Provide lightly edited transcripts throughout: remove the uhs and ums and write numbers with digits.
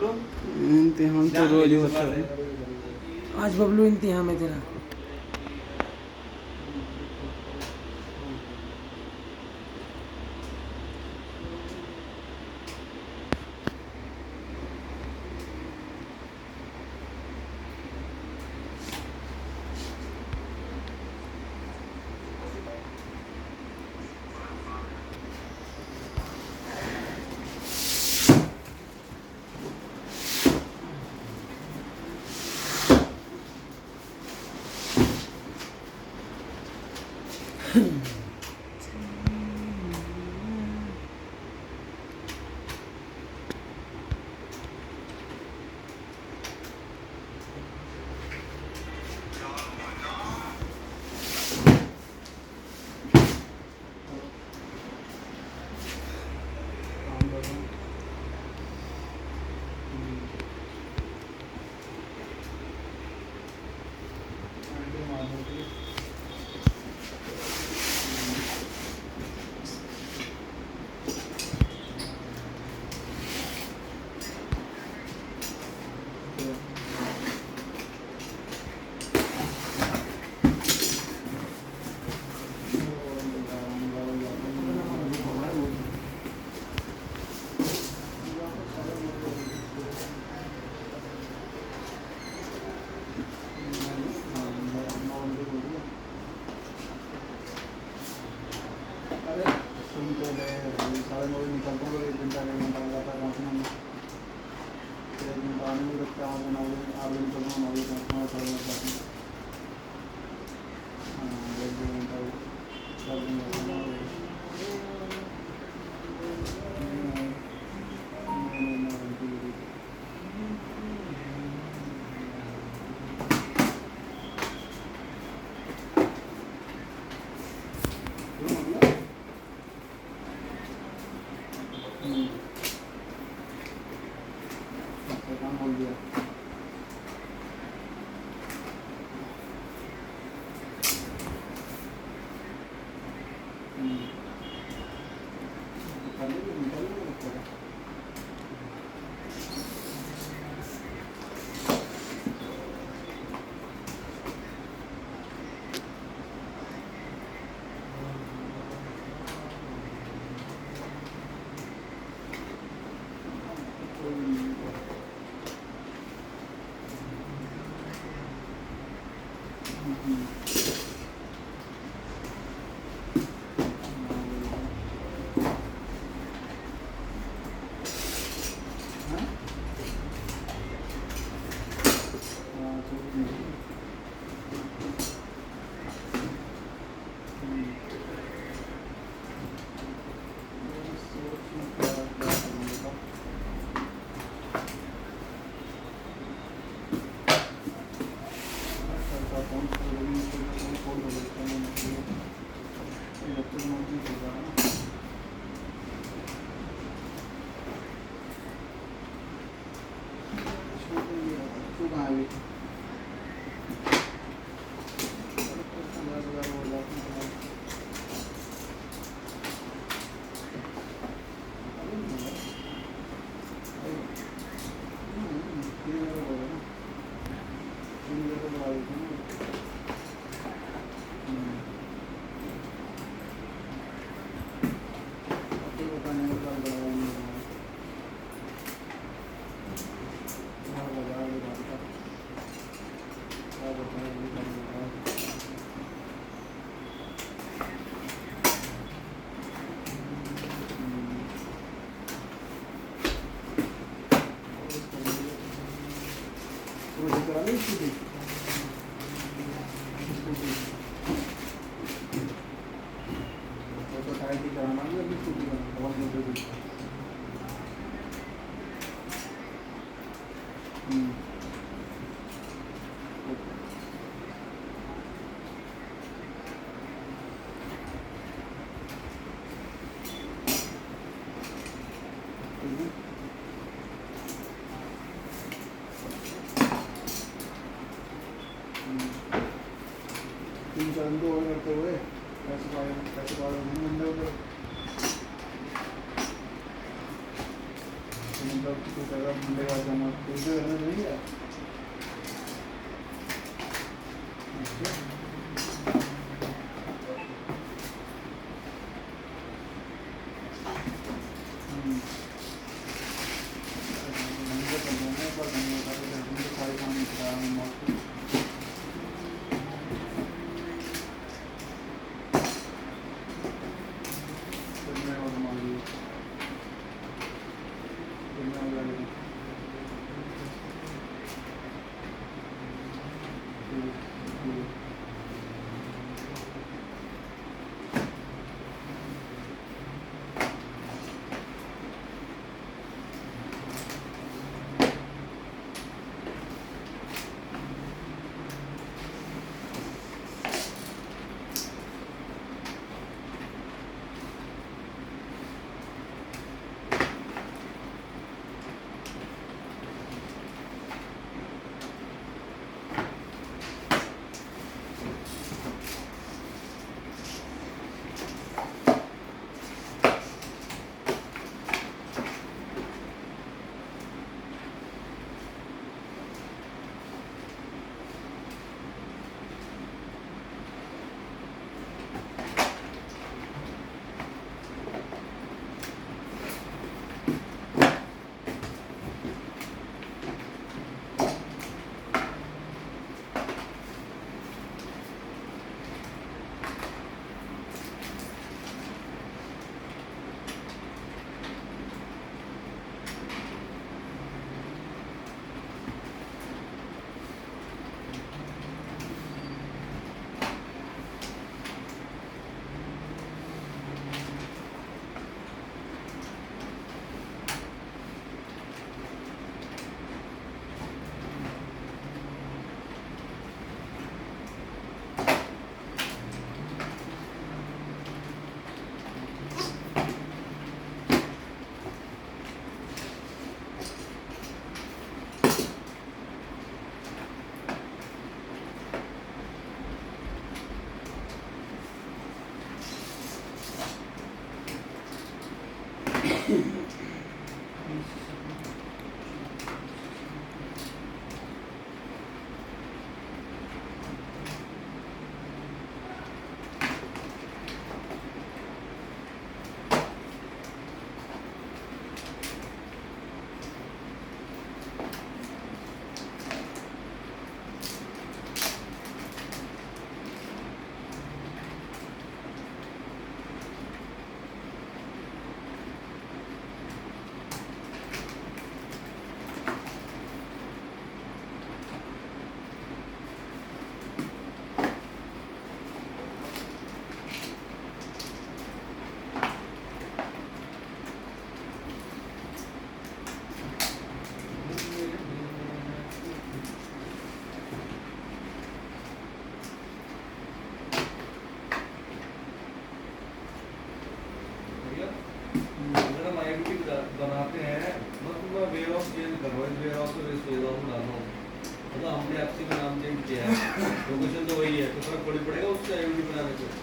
इम्तिहान तो रोज होता है। आज बबलू इम्तिहान में तेरा। चंदू करते हुए कैसे बाल मतलब कुछ अगर मंडे का जमा ट्यूजडे रहने देंगे। बनाते हैं मतलब वे ऑफ चेंज करो, इस वे ऑफ से इस वे ऑफ में डालो, मतलब हमने एफसी का नाम चेंज किया है, लोकेशन तो वही है, तो फर्क थोड़ी पड़ेगा उससे आईडी बनाने से।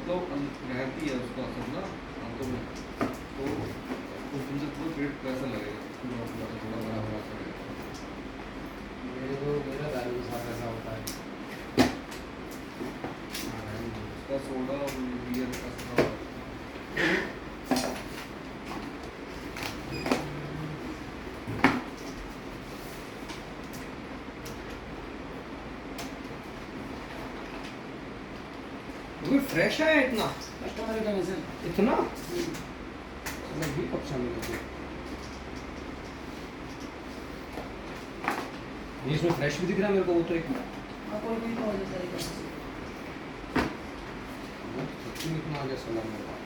मतलब रहती है उसका असर ना आंतों में, तो उस दिन से पूरा पेट कैसा लगेगा, पूरा पूरा थोड़ा बड़ा बड़ा सा लगेगा। मेरा दारू के साथ ऐसा होता है। उसका सोडा और बियर का सोडा फ्रेश है इतना कस्टमर का मैसेज इतना मैं भी कक्षा में लगी ये इसमें फ्रेश भी दिख रहा है मेरे को, वो तो एक कोई भी तो हो जाएगा। सच्ची में इतना आ गया सलाम मेरे पास।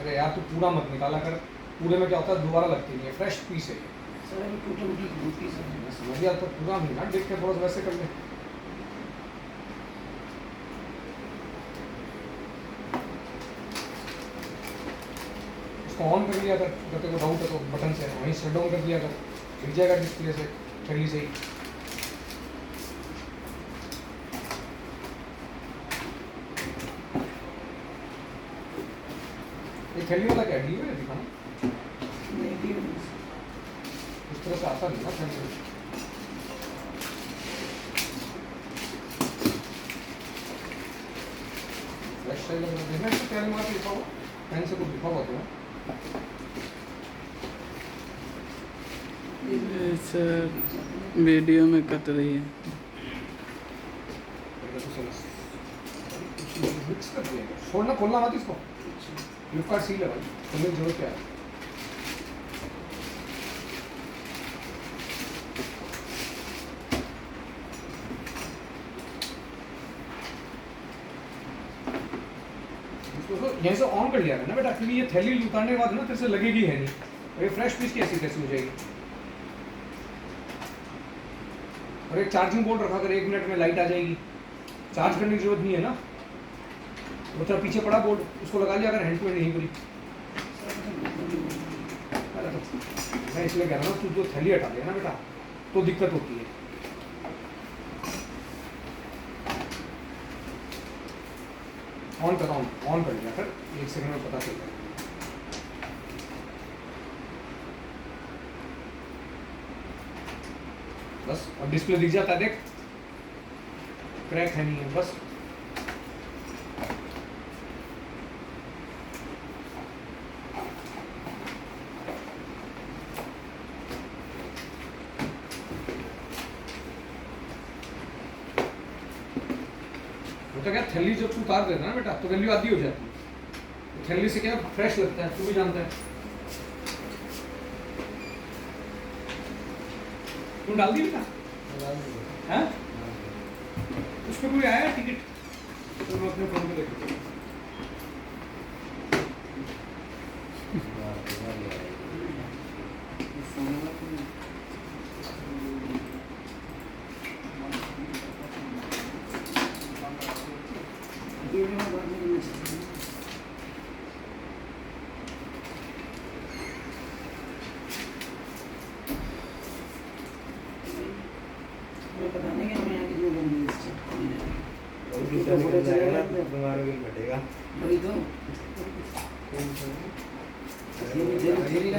अरे यार तू पूरा मत निकाला कर, पूरे में क्या होता है दोबारा लगती नहीं है, फ्रेश पीस है ये। सर अभी टूटी टूटी मैं समझ गया, तो पूरा नहीं ना देख के थोड़ा सा वैसे कर ले। उसको ऑन कर लिया कर, अगर तेरे को डाउट है तो बटन से वहीं शट डाउन कर दिया कर, दिख जाएगा डिस्प्ले से थैली से ही। ये थैली वाला क्या डी है दिखाना, इस तरह से आता नहीं ना थैली। फ्लैश टाइल में देखना इसको तेल मार के लिखा हुआ, पेन से कुछ लिखा हुआ तो सर वीडियो में कट रही है। मिक्स कर दिया, छोड़ना खोलना मत इसको, फ्लिपकार्ट सील है भाई, खोलने की जरूरत क्या है। यहीं से ऑन कर लिया है ना बेटा, क्योंकि ये थैली उतारने के बाद ना फिर से लगेगी है नहीं, और ये फ्रेश पीस की ऐसी कैसी हो जाएगी। और एक चार्जिंग बोर्ड रखा कर, 1 मिनट में लाइट आ जाएगी, चार्ज करने की जरूरत नहीं है ना। वो तो पीछे पड़ा बोर्ड, उसको लगा लिया अगर हैंड टू हैंड नहीं पूरी। मैं इसलिए कह रहा हूँ तू जो थैली हटा लिया ना बेटा तो दिक्कत होती है। ऑन कर, ऑन कर लिया कर, 1 सेकंड में पता चल जाएगा। बस और डिस्प्ले दिख जाता है, देख क्रैक है नहीं है बस। तो क्या थैली जब तू उतार देना ना बेटा तो वैल्यू आधी हो जाती है, थैली से क्या फ्रेश लगता है, तू भी जानता है। तू डाल दी बेटा हैं? उस पर कोई आया है टिकट तो मैं अपने फोन पे देखूँ।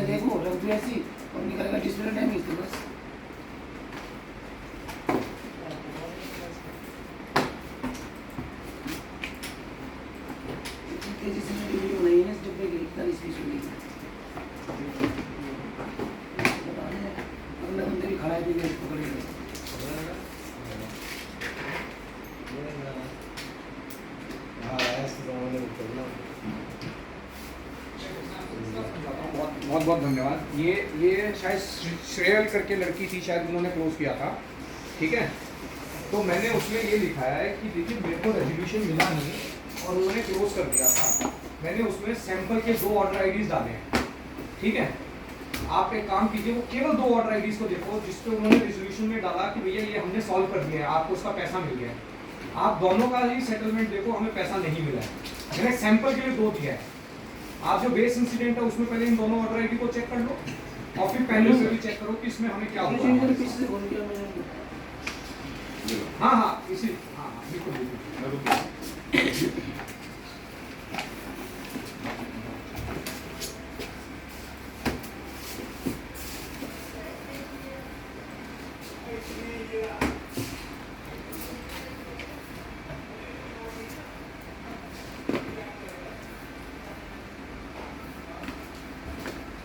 देखो रख दो ऐसी और निकलेगा डिस्प्ले डैमेज तो बस। तेजी से वीडियो बनाई है इस डब्बे की 41 पीस होगी। अगला बंदे भी खड़ा है भी पकड़ेगा। बहुत बहुत धन्यवाद। ये शायद श्रेयल करके लड़की थी, शायद उन्होंने क्लोज किया था, ठीक है। तो मैंने उसमें ये लिखा है कि देखिए मेरे को रेजोल्यूशन मिला नहीं और उन्होंने क्लोज कर दिया था। मैंने उसमें सैंपल के 2 ऑर्डर आईडीज डाले हैं, ठीक है। आप एक काम कीजिए, वो केवल 2 ऑर्डर आईडीज को देखो जिस पे उन्होंने रेजोल्यूशन में डाला कि भैया ये हमने सॉल्व कर दिया है, आपको उसका पैसा मिल गया है। आप दोनों का ही सेटलमेंट देखो, हमें पैसा नहीं मिला है। मैंने सैंपल के लिए 2 दिया है। आप जो बेस इंसिडेंट है उसमें पहले इन दोनों ऑर्डर आईडी को चेक कर लो, और फिर पहले से भी चेक करो कि इसमें हमें क्या हुआ। हाँ हाँ इसी हाँ हाँ बिल्कुल बिल्कुल।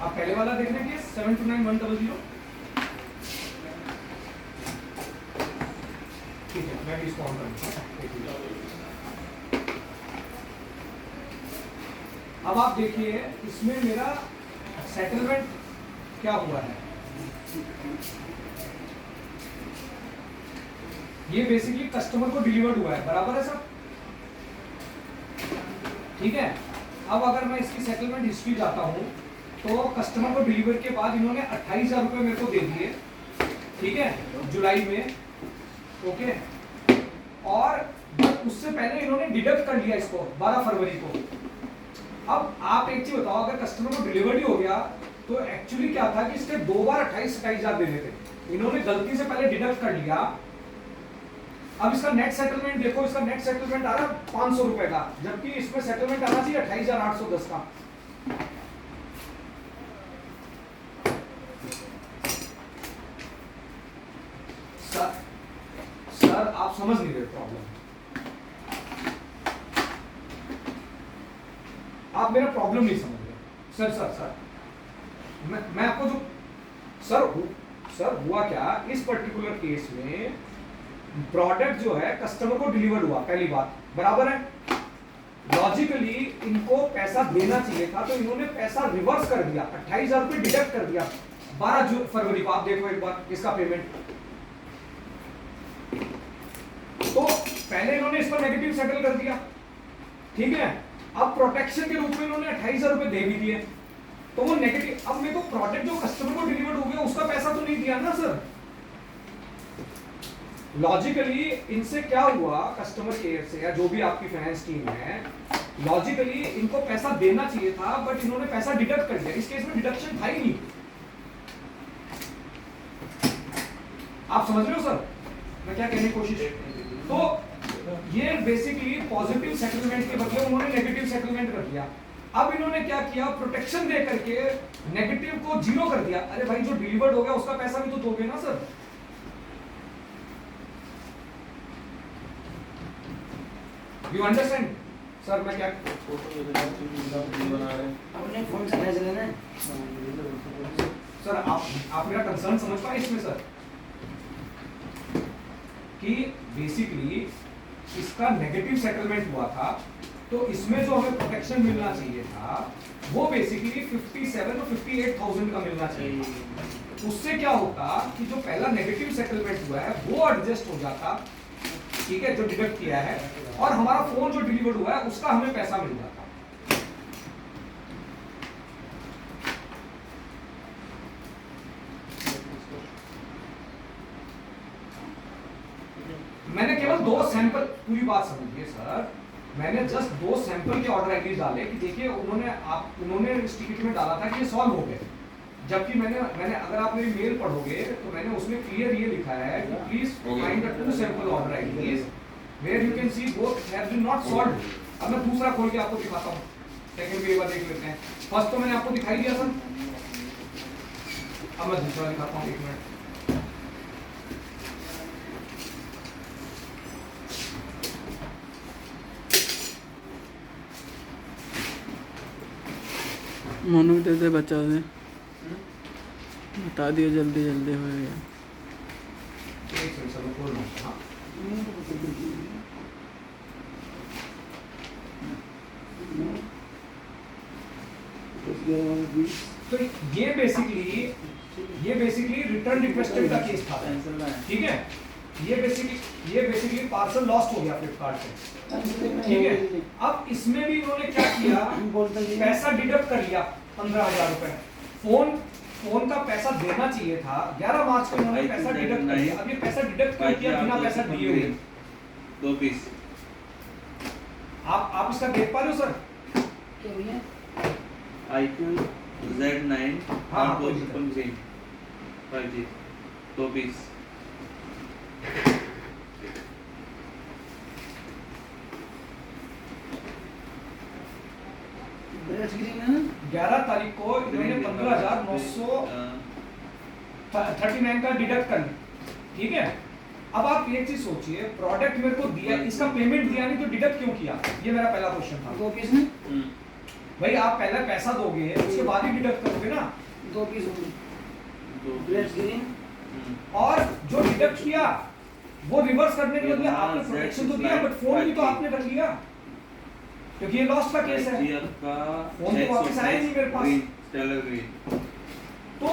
आप पहले वाला देख लेंगे 729100। ठीक है मैं भी इसको ऑन करूंगा। अब आप देखिए इसमें मेरा सेटलमेंट क्या हुआ है। ये बेसिकली कस्टमर को डिलीवर्ड हुआ है, बराबर है सब, ठीक है। अब अगर मैं इसकी सेटलमेंट हिस्ट्री जाता हूं तो कस्टमर को डिलीवर के बाद इन्होंने 28,000 रुपए मेरे को दे दिए, ठीक है, जुलाई में, ओके। और उससे पहले इन्होंने डिडक्ट कर लिया इसको 12 फरवरी को। अब आप एक चीज बताओ, अगर कस्टमर को डिलीवरी हो गया तो एक्चुअली क्या था कि इसके 2 बार 28,000 देने थे, इन्होंने गलती से पहले डिडक्ट कर लिया। अब इसका नेट सेटलमेंट देखो, इसका नेट सेटलमेंट आ रहा है 500 रुपए का, जबकि इसमें सेटलमेंट आना चाहिए 28,810 का। सर आप समझ नहीं रहे प्रॉब्लम, आप मेरा प्रॉब्लम नहीं समझ रहे। सर मैं आपको जो सर हुआ क्या, इस पर्टिकुलर केस में प्रोडक्ट जो है कस्टमर को डिलीवर हुआ, पहली बात, बराबर है। लॉजिकली इनको पैसा देना चाहिए था, तो इन्होंने पैसा रिवर्स कर दिया, 28,000 रुपए डिडक्ट कर दिया 12 फरवरी को। आप देखो एक बार इसका पेमेंट, तो पहले इन्होंने इस पर नेगेटिव सेटल कर दिया, ठीक है। अब प्रोटेक्शन के रूप में इन्होंने 28,000 रुपए दे भी दिए, तो वो नेगेटिव। अब मेरे को प्रोडक्ट जो कस्टमर को डिलीवर हो गया उसका पैसा तो नहीं दिया ना सर। लॉजिकली इनसे क्या हुआ, कस्टमर केयर से या जो भी आपकी फाइनेंस टीम है, लॉजिकली इनको पैसा देना चाहिए था, बट इन्होंने पैसा डिडक्ट कर दिया। इस केस में डिडक्शन था ही नहीं। आप समझ रहे हो सर मैं क्या कहने की कोशिश। तो ये बेसिकली पॉजिटिव सेटलमेंट के बदले उन्होंने नेगेटिव सेटलमेंट कर दिया। अब इन्होंने क्या किया, प्रोटेक्शन दे करके नेगेटिव को जीरो कर दिया। अरे भाई जो डिलीवर्ड हो गया उसका पैसा भी तो दोगे ना सर। यू अंडरस्टैंड सर मैं क्या अपने फोन से भेज लेना। सर आप मेरा कंसर्न समझ पाए इसमें सर, कि बेसिकली इसका नेगेटिव सेटलमेंट हुआ था, तो इसमें जो हमें प्रोटेक्शन मिलना चाहिए था वो बेसिकली 57 और 58,000 का मिलना चाहिए। उससे क्या होता कि जो पहला नेगेटिव सेटलमेंट हुआ है वो एडजस्ट हो जाता, ठीक है, जो डिडक्ट किया है, और हमारा फोन जो डिलीवर्ड हुआ है उसका हमें पैसा मिल जाता। मैंने केवल 2 सैंपल, पूरी बात समझिए सर, मैंने जस्ट 2 सैंपल के ऑर्डर आईडी डाले कि देखिए उन्होंने इस टिकट में डाला था कि ये सॉल्व हो गए, जबकि मैंने अगर आप मेरी मेल पढ़ोगे तो मैंने उसमें क्लियर ये लिखा है कि please find the 2 sample order IDs where you can see both have been not solved. अब मैं दूसरा खोल के आपको दिखाता हूँ, सेकंड भी एक बार देख लेते हैं। फर्स्ट तो मैंने आपको दिखाई दिया सर, अब मैं दूसरा दिखाता हूँ, 1 मिनट। मोनू दे दे, बचा दे, बता दियो जल्दी जल्दी हो गया। एक सेकंड सर, खोल रहा हूँ। हाँ। तो ये बेसिकली रिटर्न रिक्वेस्टेड का केस था, ठीक है। ये बेसिकली पार्सल लॉस्ट हो गया फ्लिपकार्ट से, ठीक है। अब इसमें भी इन्होंने क्या किया, पैसा डिडक्ट कर लिया 15,000 रुपए। फोन का पैसा देना चाहिए था 11 मार्च को, इन्होंने पैसा डिडक्ट कर लिया। अब ये पैसा डिडक्ट कर दिया बिना पैसा दिए हुए। 2 पीस आप इसका देख पा रहे हो सर? क्या भैया? आईक्यू Z9 हाँ, 855 green 5G 2 piece. Brush green है ना? 11 तारीख को इन्होंने 15,939 का डिडक्ट कर लिया, ठीक है। अब आप एक चीज सोचिए, प्रोडक्ट मेरे को दिया, इसका पेमेंट दिया नहीं तो डिडक्ट क्यों किया? ये मेरा पहला क्वेश्चन था। 2 पीस में? भाई आप पहले पैसा दोगे उसके बाद ही डिडक्ट करोगे ना। 2 पीस होंगे। ब्रश ग्रीन और जो डिडक्ट किया वो रिवर्स करने के बदले आपने प्रोटेक्शन तो दिया, बट फोन भी तो आपने रख लिया, क्योंकि ये लॉस का केस है। फोन तो वापस आया नहीं मेरे पास। Stellar green. तो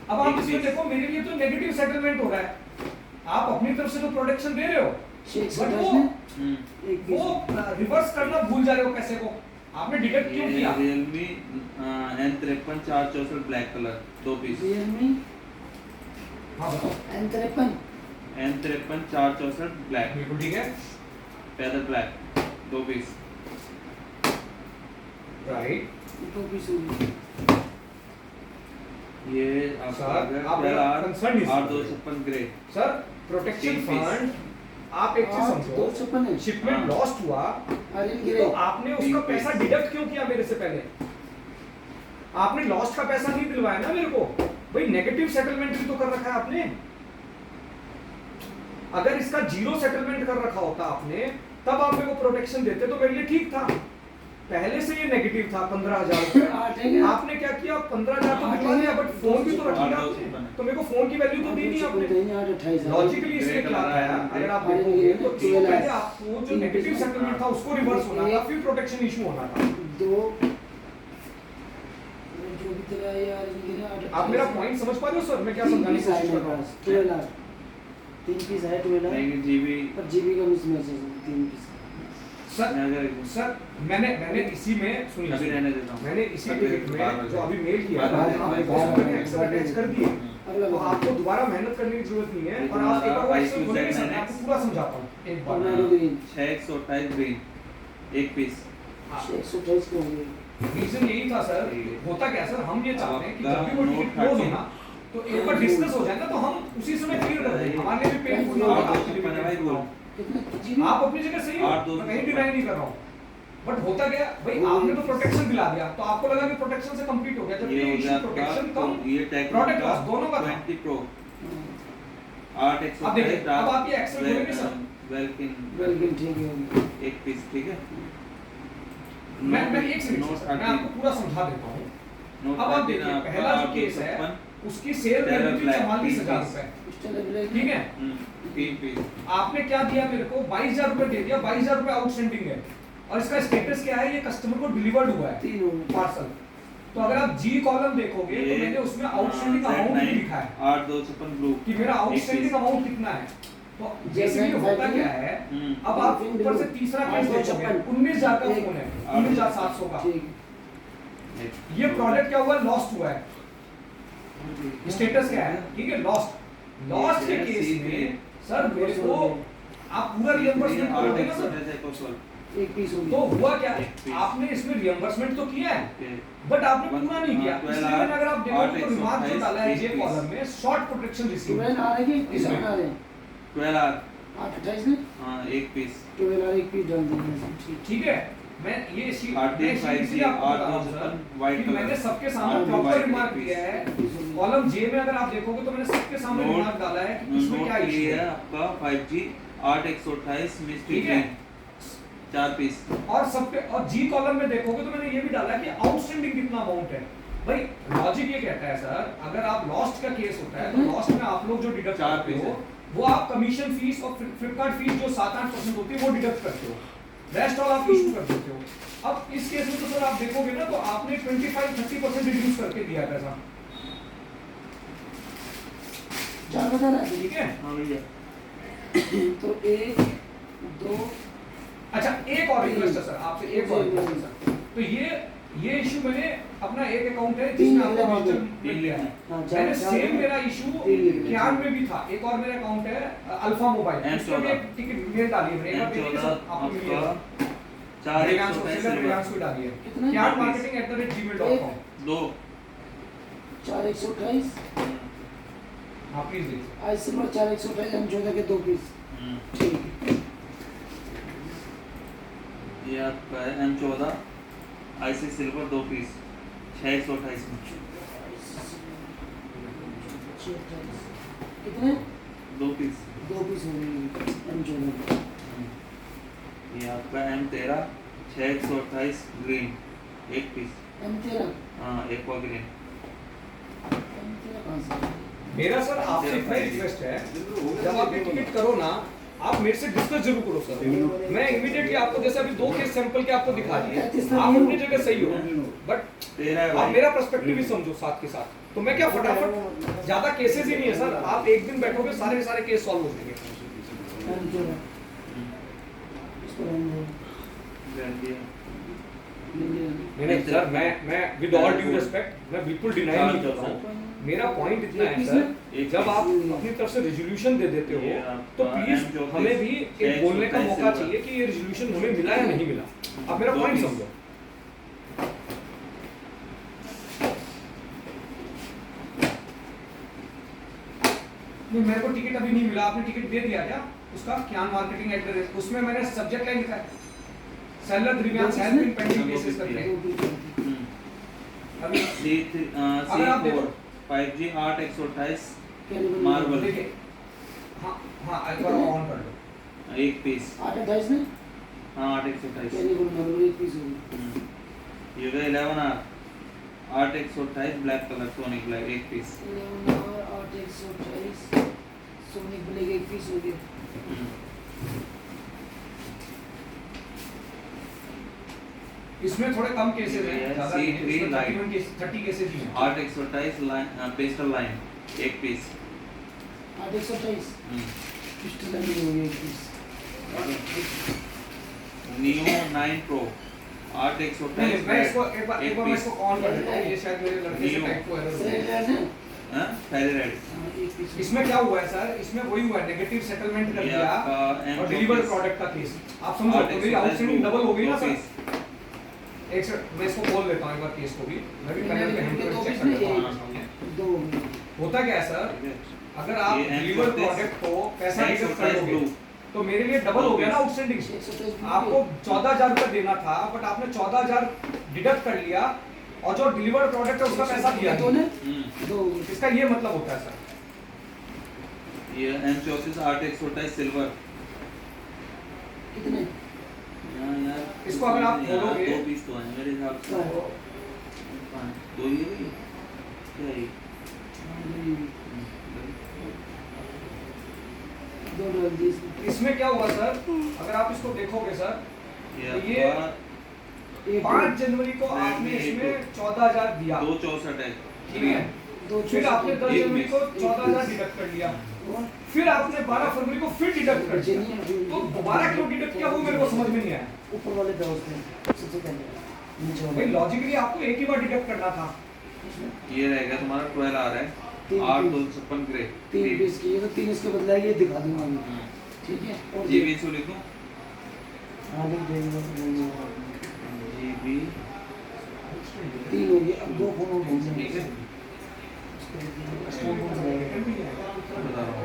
अब आप इसमें देखो, मेरे लिए तो नेगेटिव सेटलमेंट हो रहा है। आप अपनी तरफ से तो प्रोटेक्शन दे रहे हो, बट वो रिवर्स करना भूल जा रहे हो पैसे को। आपने डिडक्ट क्यों किया? Realme N53 464 black colour 2 piece. Realme हाँ बताओ। N53 N53 464 ब्लैक बिल्कुल ठीक है, feather black 2 piece. Right. 2 piece होंगे। ये आपका सर, आप मेरा concern नहीं 8256 grey. Sir protection 3 piece. Fund, आप एक चीज समझो, 256 है। शिपमेंट हाँ। लॉस्ट हुआ आर्यन तो ग्रे आपने उसका 3 पैसा पीस। डिडक्ट क्यों किया मेरे से पहले? आपने लॉस्ट का पैसा नहीं दिलवाया ना मेरे को। भाई नेगेटिव सेटलमेंट भी तो कर रखा है आपने। अगर इसका जीरो सेटलमेंट कर रखा होता आपने, तब आप मेरे को प्रोटेक्शन देते तो मेरे लिए ठीक था। पहले से ये नेगेटिव था 15,000 रुपए। 8 है क्या? आपने क्या किया, 15,000 तो दिलवा दिया, बट फोन भी तो रख लिया आपने। तो मेरे को फोन की वैल्यू तो दी नहीं आपने। 28 लॉजिकली इसमें क्या है, अगर आप देखोगे तो इससे पहले आपको जो नेगेटिव सेटलमेंट था उसको रिवर्स होना था, फिर प्रोटेक्शन इशू होना था। 2 जो भी तेरा यार ये 8। आप मेरा पॉइंट समझ पा रहे हो सर, मैं क्या समझाने की कोशिश कर रहा हूँ? 12 3 पीस है 12 लेकिन जीबी पर जीबी का मिसमैच है 3 पीस। सर मैंने इसी में सुनिए, अभी रहने देता हूँ। मैंने इसी टिकट में जो अभी मेल किया बार- था, बार- आपको बार- मैंने एक्सेल अटैच कर दिए। अगला तो आपको दोबारा मेहनत करने की जरूरत नहीं है, और आप एक बार वो एक्सेल खोल के मैं आपको पूरा समझाता हूँ एक बार। Tornado green 6128 green 1 piece. 128 के होंगे। रीजन यही था सर, होता क्या सर, हम ये चाहते हैं कि जब भी वो आपका टिकट क्लोज हो नोट ना, तो एक बार डिस्कस हो जाए ना, तो हम उसी समय क्लियर कर दें। हमारे लिए भी पेनफुल ना हो, आपके लिए भी painful ना हो। कितना जीबी? आप अपनी जगह सही हो, 8-2 मैं कहीं डिनाई नहीं कर रहा हूँ। बट होता क्या भाई, आपने तो प्रोटेक्शन दिला दिया, तो आपको लगा कि प्रोटेक्शन से कंप्लीट हो गया, जब ये ये हो इशू गया प्रोटेक्शन आपका, कम तो ये प्रोडक्ट टेक्निक लॉस दोनों का था। 20 प्रो अब देखिए, अब आप ये एक्सेल खोलेंगे सर। वेलकिन वेलकिन ठीक है होगी। 1 पीस ठीक है। मैं एक सेकंड सर, मैं आपको पूरा समझा देता हूँ। अब आप देखिए, पहला जो केस है उसकी सेल वैल्यू थी 44,000 रुपए, स्टेलर ब्लैक ठीक है। 3 पीस। आपने क्या दिया मेरे को, 22,000 रुपए दे दिया, 22,000 रुपए आउटस्टैंडिंग है, और इसका स्टेटस क्या है, ये कस्टमर को डिलीवर्ड हुआ है 3 होंगे। पार्सल। तो अगर आप जी कॉलम देखोगे तो मैंने उसमें आउटस्टैंडिंग अमाउंट भी लिखा है 8256 ब्लू कि मेरा आउटस्टैंडिंग अमाउंट कितना है। तो बेसिकली होता क्या है, अब आप ऊपर से तीसरा केस देखोगे, 19,000 का फोन है, 19,700 का। ठीक ये प्रोडक्ट क्या हुआ, लॉस्ट हुआ है। स्टेटस क्या है, ठीक है, लॉस्ट के केस में सर मेरे को आप पूरा रियम्बर्समेंट करोगे ना सर। 8 एक पीस होगी। तो हुआ क्या, एक piece। आपने इसमें रियम्बर्समेंट तो किया है, बट आपने पूरा नहीं किया। इसलिए मैंने, अगर आप देखोगे तो रिमार्क जो डाला है ये कॉलम में, शॉर्ट प्रोटेक्शन रिसीव। 12 आ रहे हैं कि इसमें। आ रहे हैं 12 आर 28 में हाँ 1 पीस 12 आ एक पीस डाल देंगे ठीक। ठीक है, मैं ये इसी RT5G, इसलिए आपको बता रहा हूं सर, white कि color। मैंने सबके सामने RT proper white remark piece। दिया है। कॉलम जे में अगर आप देखोगे तो मैंने सबके सामने नोट- रिमार्क डाला है कि इसमें क्या नोट इशू ये है है, आपका 5G 8128 मिस्ट्री ठीक है। 4 पीस। और सब पे, और जी कॉलम में देखोगे तो मैंने ये भी डाला है कि आउटस्टैंडिंग कितना अमाउंट है। भाई लॉजिक ये कहता है सर, अगर आप लॉस्ट का केस होता है तो लॉस्ट में आप लोग जो डिडक्ट 4 करते piece हो, वो आप कमीशन फीस और फ्लिपकार्ट फीस जो 7-8% होती है वो डिडक्ट करते हो, रेस्ट ऑल आप इशू कर देते हो। अब इस केस में तो सर आप देखोगे ना, तो आपने 25-30% रिड्यूस करके दिया पैसा, 4 बता रहा है ठीक है। हाँ भैया तो 1 2 अच्छा एक और रिक्वेस्ट है सर आपसे, एक और रिक्वेस्ट है सर। तो ये इशू मैंने अपना एक अकाउंट है जिसमें आपको डिजिटल मिल गया है, हाँ, मैंने चार- सेम मेरा इशू क्यार्ड में भी था। एक और मेरा अकाउंट है अल्फा मोबाइल, उसमें भी एक टिकट मेल डाली है मैंने, एक बार देखिए सर आपको मिलेगा। चार प्रियांशु को डाली है, कितना? Card marketing@gmail.com। 2 4/128 हाँ प्लीज देखिए। आज सिल्वर 4/128 M14 के 2 पीस। ठीक है। ये आपका है M14 आईसी सिल्वर 2 पीस 6/128 में। कितने? 2 पीस। 2 पीस हो गए M14। ये आपका M13 6/128 ग्रीन 1 पीस। M13 हाँ एक्वा ग्रीन। कहाँ से? मेरा सर आपसे इतना ही रिक्वेस्ट है, जब आप ये टिकट करो ना, आप मेरे से डिस्कस जरूर करो सर। मैं इमीडिएटली आपको जैसे अभी 2 केस सैंपल के आपको दिखा दिए, आप अपनी जगह सही हो, बट तेरा है आप भाई। मेरा पर्सपेक्टिव भी समझो साथ के साथ। तो मैं क्या फटाफट, ज्यादा केसेस ही नहीं है सर, आप एक दिन बैठोगे सारे के सारे केस सॉल्व हो जाएंगे। M13 इसको रहने दो। नहीं सर, मैं विद ऑल ड्यू रिस्पेक्ट मैं बिल्कुल डिनाई नहीं कर रहा हूँ। मेरा पॉइंट इतना है सर, जब आप अपनी तरफ से रेजोल्यूशन दे देते हो तो प्लीज हमें भी एक बोलने का मौका चाहिए कि ये रेजोल्यूशन हमें मिला या नहीं मिला। आप मेरा पॉइंट समझो। नहीं, मेरे को टिकट अभी नहीं मिला। आपने टिकट दे दिया क्या उसका? क्या मार्केटिंग एड्रेस, उसमें मैंने सब्जेक्ट लाइन लिखा है seller grievance has been pending cases करके। अभी अगर आप देखो 5G 8/128 कैलिबर मार्बल देखिए, हाँ हाँ एक बार ऑन कर लो। 1 पीस। 8/28 में हाँ 8/128। कैलिबर मार्बल 1 पीस होगी। ये 11R 8/128 black colour sonic black 1 piece. 8/128 sonic black 1 piece हो गया। इसमें थोड़े कम केसेस हैं, ये ज्यादा नहीं है। C3 इसमें लाइन। 30 केसेस ही हैं। 8/128 line pastel line 1 piece. 8/128 pastel line हो गया 1 पीस। नियो 9 प्रो नहीं, 8/128 मैं इसको एक बार एक मैं पीस। इसको ऑन कर देता हूँ। ये शायद मेरे लड़के से Neo। टाइप को एरर हो सही गया। है ना? हाँ फेरी रेड। हाँ, 1 पीस। इसमें क्या हुआ है सर, इसमें वही हुआ है, नेगेटिव सेटलमेंट कर ये दिया आपका और डिलीवर्ड प्रोडक्ट का केस। आप समझो तो मेरी आउटस्टैंडिंग डबल हो गई ना सर। एक सेकंड मैं इसको बोल देता हूँ एक बार केस को भी। मैं भी पैनल पे हैंड चेक कर लेता हूँ आपके सामने। 2 हो गए। होता क्या है सर, अगर आप ये डिलीवर्ड प्रोडक्ट को पैसा डिडक्ट कर दोगे तो मेरे लिए डबल हो गया ना आउटस्टैंडिंग। 128 आपको 14,000 रुपए देना था, बट आपने 14,000 डिडक्ट कर लिया और जो डिलीवर्ड प्रोडक्ट है उसका पैसा दिया दो ने नहीं। 2 हो गए। इसका ये मतलब होता है सर। ये M34 8/128 सिल्वर। कितने? यार इसको अगर आप खोलोगे- 2 पीस तो है मेरे हिसाब से। हाँ। 2 ही है क्या है? 2 डाल दिए इसमें। इसमें क्या हुआ सर, अगर आप इसको देखोगे सर, ये आपका 5 जनवरी को आपने इसमें 14,000 दिया, 264 है। ठीक है। दो फिर आपने 10 एक जनवरी को पीस। 14,000 डिडक्ट कर लिया, फिर आपने 12 फरवरी को फिर डिडक्ट कर दिया। तो दोबारा क्यों डिडक्ट किया वो मेरे को समझ में नहीं आया। ऊपर वाले पे उसमें सबसे पहले नीचे भाई वाले लॉजिकली आपको एक ही बार डिडक्ट करना था। ये रहेगा तुम्हारा 12 आ रहा है। 8/256 ग्रे 3 पीस की, ये तो 3 इसके बदला ये दिखा दूंगा मैं। ठीक है। और जी बी सो लिखो। आगे देंगे जी बी 3 हो गए। अब 2 फोन और भूल जाएंगे। स्टोन कौन सा रहेगा? बता रहा हूँ।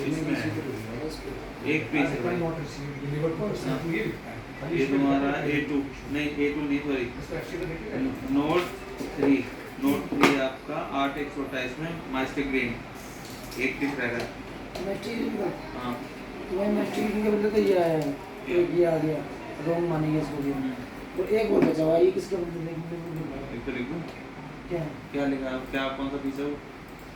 इसमें एक पीस है भाई। ये तुम्हारा A2 नहीं A2 नहीं सॉरी नोट 3 आपका 8/128 में मास्टर ग्रीन 1 पीस रहेगा। मैस्ट्री का हाँ मैं मैस्ट्री के बदले तो ये आया है। एक ये आ गया, रॉन्ग मानेंगे इसको भी। और एक और बचा हुआ है, ये किसके बदले एक तो लिखूं क्या क्या लिखा है? क्या कौन सा पीस है वो?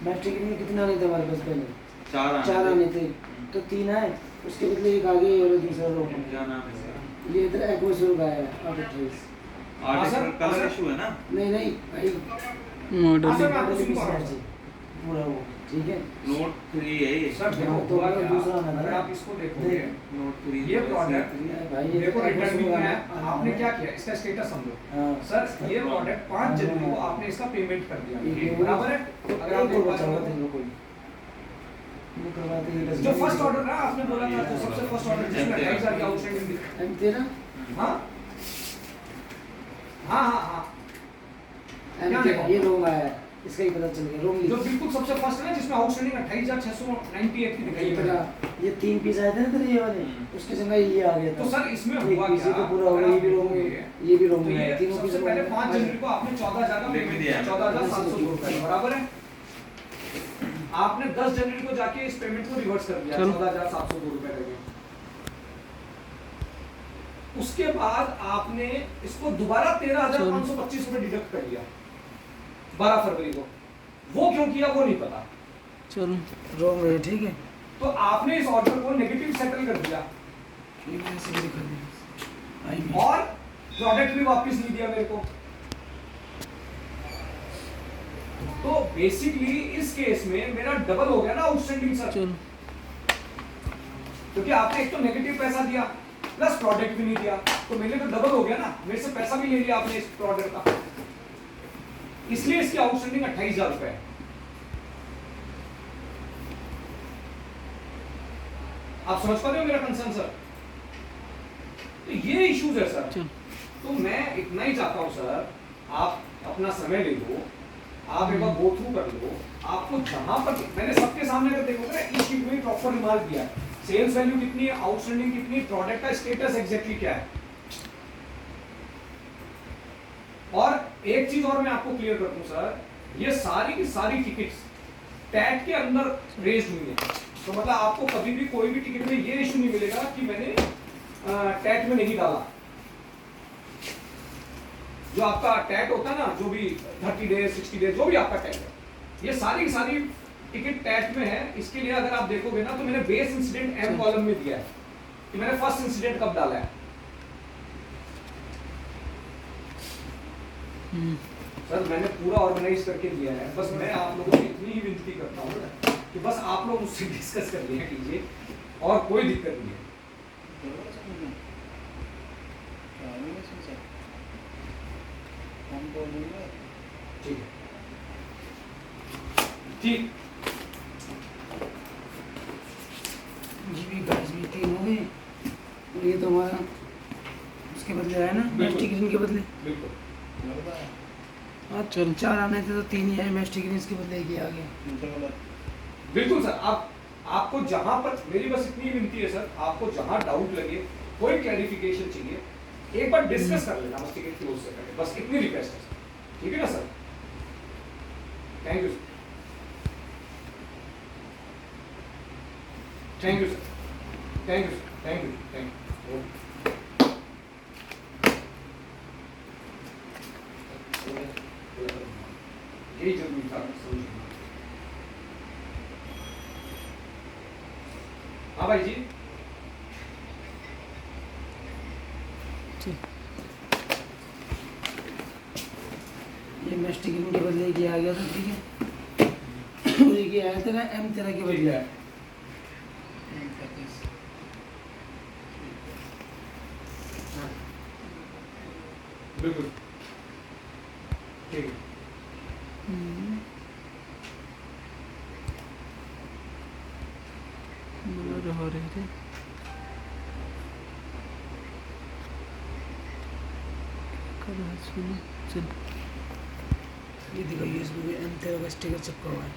मैस्ट्री में कितना नहीं था हमारे पास पहले? 4 आने थे तो 3 आए, उसके बदले एक आगे और दूसरा रॉन्ग। क्या नाम है इसका? ये इधर 21 का है 28। 8 कलर इशू है ना? नहीं भाई मॉडलिंग मॉडल भी साइड से पूरा वो ठीक है। नोट 3 है ये। सर देखो तो हुआ अगर क्या, दूसरा ना अगर था। आप इसको देखोगे नोट 3 ये प्रोडक्ट भाई ये देखो रिटर्न भी है। आपने हाँ। क्या किया इसका स्टेटस समझो हाँ सर। ये प्रोडक्ट 5 जनवरी को आपने इसका पेमेंट कर दिया, ये बराबर है। तो अगर आप एक और एक बचा हुआ बार था इनको कोई नहीं करवाते ये जो फर्स्ट ऑर्डर ना आपने बोला था, तो सबसे फर्स्ट ऑर्डर जिसमें 28,000 की आउटस्टैंडिंग थी, M13 हाँ हाँ हाँ हाँ क्या देखो? ये रोंग आया है, इसका ही पता चल गया रोंग जो बिल्कुल सबसे फर्स्ट है ना, जिसमें आउटस्टैंडिंग 28,698 की दिखाई है। ये 3 पीस आए थे ना तेरे ये वाले, उसके जगह ये आ गया था। तो सर इसमें एक हुआ पीस ही क्या? तो पूरा हो गया, ये भी रोंग है, ये भी रोंग तो है, ये तीनों पीस सबसे पहले 5 जनवरी को आपने 14,000 का लिख भी दिया है। 14,702 रुपए बराबर है। आपने 10 जनवरी को जाके इस पेमेंट को रिवर्स कर दिया चलो। 14,702 रुपए करके। उसके बाद आपने इसको दोबारा 13,525 रुपए डिडक्ट कर लिया 12 फरवरी को। वो क्यों किया वो नहीं पता। चलो रोंग है, ठीक है। तो आपने इस ऑर्डर को नेगेटिव सेटल कर दिया ठीक है, ऐसे भी दिखा दे। और प्रोडक्ट भी वापस नहीं दिया मेरे को। तो बेसिकली इस केस में मेरा डबल हो गया ना आउटस्टैंडिंग सर, चलो क्योंकि आपने एक तो नेगेटिव पैसा दिया प्लस प्रोडक्ट भी नहीं दिया, तो मेरे तो डबल हो गया ना, मेरे से पैसा भी ले लिया आपने इस प्रोडक्ट का, इसलिए इसकी आउटस्टैंडिंग 28,000 रुपए है। आप समझ पा रहे हो मेरा कंसर्न सर? तो ये इश्यूज है सर। चलो तो मैं इतना ही चाहता हूं सर, आप अपना समय ले लो, आप एक बार गो थ्रू कर लो, आपको जहां पर मैंने सबके सामने अगर देखोगे ना, इस शीट में प्रॉपर रिमार्क दिया है, सेल्स वैल्यू कितनी है, आउटस्टैंडिंग कितनी, प्रोडक्ट का स्टेटस एग्जैक्टली क्या है। और एक चीज और मैं आपको क्लियर कर दूं सर, ये सारी की सारी टिकट्स टैग के अंदर रेज्ड हुई है, तो मतलब आपको कभी भी कोई भी टिकट में ये इशू नहीं मिलेगा कि मैंने टैग में नहीं डाला। जो आपका टैग होता है ना, जो भी 30 डेज 60 डेज जो भी आपका टैग है, ये सारी की सारी टिकट टैग में है। इसके लिए अगर आप देखोगे ना, तो मैंने बेस इंसिडेंट एम कॉलम में दिया है कि मैंने फर्स्ट इंसिडेंट कब डाला है। सर मैंने पूरा ऑर्गेनाइज करके दिया है, बस मैं आप लोगों से इतनी ही विनती करता हूँ कि बस आप लोग मुझसे डिस्कस कर लिया कीजिए, और कोई दिक्कत नहीं है। ठीक है, ठीक। जीबी गाइस भी 3 हो गए, और ये तो हमारा उसके बदले आया ना, मैस्टिक ग्रीन के बदले। बिल्कुल हाँ, चलो। 4 आने थे तो 3 ही आए, मैस्टिक ग्रीन इसके बदले एक ही आ गया। बिल्कुल सर। आपको जहां पर, मेरी बस इतनी विनती है सर, आपको जहां डाउट लगे, कोई क्लैरिफिकेशन चाहिए, एक बार डिस्कस कर लेना बस टिकट क्लोज से पहले, बस इतनी रिक्वेस्ट है सर, ठीक है ना sir? Thank you sir, thank you sir, thank you sir, thank you, thank you. यही जरूरी था समझना। हाँ भाई जी, ये मैस्टिक ग्रीन के बदले एक ही आ गया था, ठीक है। और एक ही आया था ना एम 13 के बदले। बिल्कुल ठीक है। ब्लर हो रही थी। कर सुनो चल। ये देखो, ये इसमें भी एम 13 का स्टिकर चिपका हुआ है।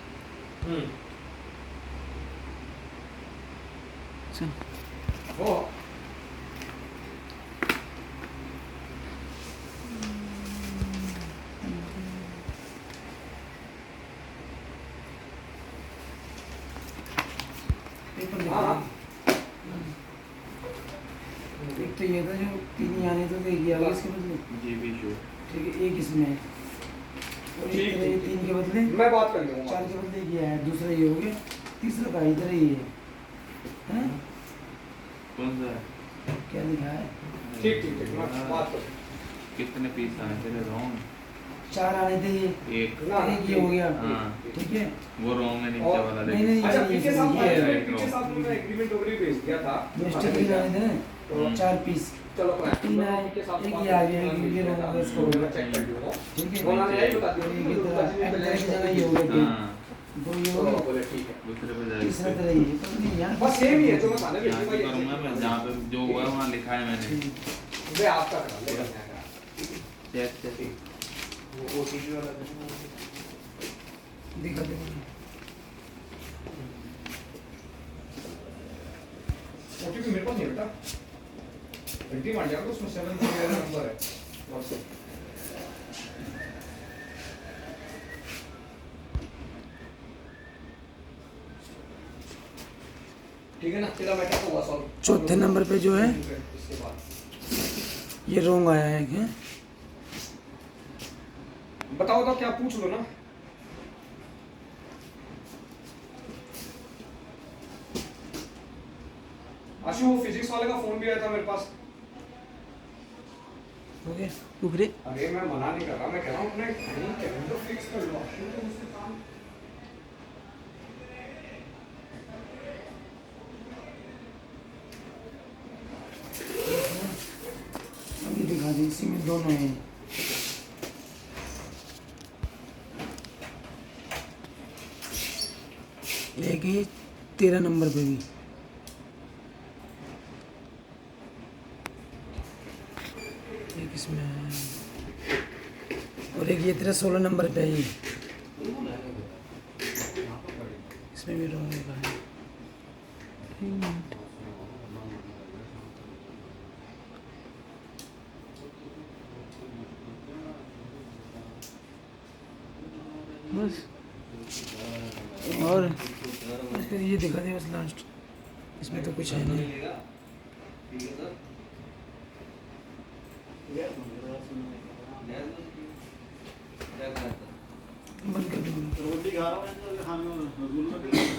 चल वो पेपर लिख हाँ। एक तो ये था जो 3 ही आने थे तो एक ही आ गया इसके बदले, जीबी शो ठीक है। एक इसमें है, और ठीक, एक तरह ये 3 के बदले मैं बात कर लूँगा। 4 के बदले एक ही आया, दूसरा ये हो गया, तीसरा का इधर ही है। कौन सा है? क्या लिखा है? ठीक ठीक ठीक, मैं बात कर। कितने पीस आए थे? रॉन्ग 4 आने थे ये, एक। ना एक ये हो गया, हाँ। ठीक है। वो रॉन्ग है नीचे और- वाला नहीं, देखो। नहीं, अच्छा ये पीछे साहब ये है, पीछे साहब ने मैं एग्रीमेंट वगैरह भेज दिया था। मिस्टेक भी आने थे तो 4 पीस, चलो 3 आए, एक ही आ गया, ये रोंग हो गया इसको हो गया, चेक कर लूँगा। ठीक है। उन्होंने यही बता दिया और कि ये दुर्गा तरह जी ने एम पहले 13 की जगह ये हो गया, हाँ, 2 ये हो गया, बोले ठीक है। दूसरे पे जाए। तीसरा तरह ये, पता नहीं यार। बस सेम ही है जो मैं खाने यहाँ से करूँगा मैं, जहाँ पे जो हुआ है वहाँ लिखा है मैंने। वे आपका करा ले करना है चेक चेक वो ओटीपी वाला दिखा देखो ओटीपी मेरे पास नहीं है बेटा घंटी मार जाएगा तो उसमें 7 मेरा नंबर है व्हाट्सएप ठीक है ना तेरा बेटा तो हुआ सॉल्व चौथे नंबर पे जो है इसके बाद ये रॉन्ग आया है क्या? बताओ तो क्या पूछ लो ना आशु वो फिजिक्स वाले का फोन भी आया था मेरे पास हो गया रुक रे अरे मैं मना नहीं कर रहा मैं कह रहा हूँ अपने कैलेंडर फिक्स कर लो आशु तो मुझसे काम अभी दिखा दी इसी में दोनों हैं एक ही 13 नंबर पे भी एक इसमें है और एक ये तेरा 16 नंबर पे है ये इसमें भी रॉन्ग लिखा है बस और फिर ये दिखा दे बस लास्ट इसमें तो कुछ है नहीं ठीक है सर बंद कर दूँगा रोटी खा रहा हूँ खाने में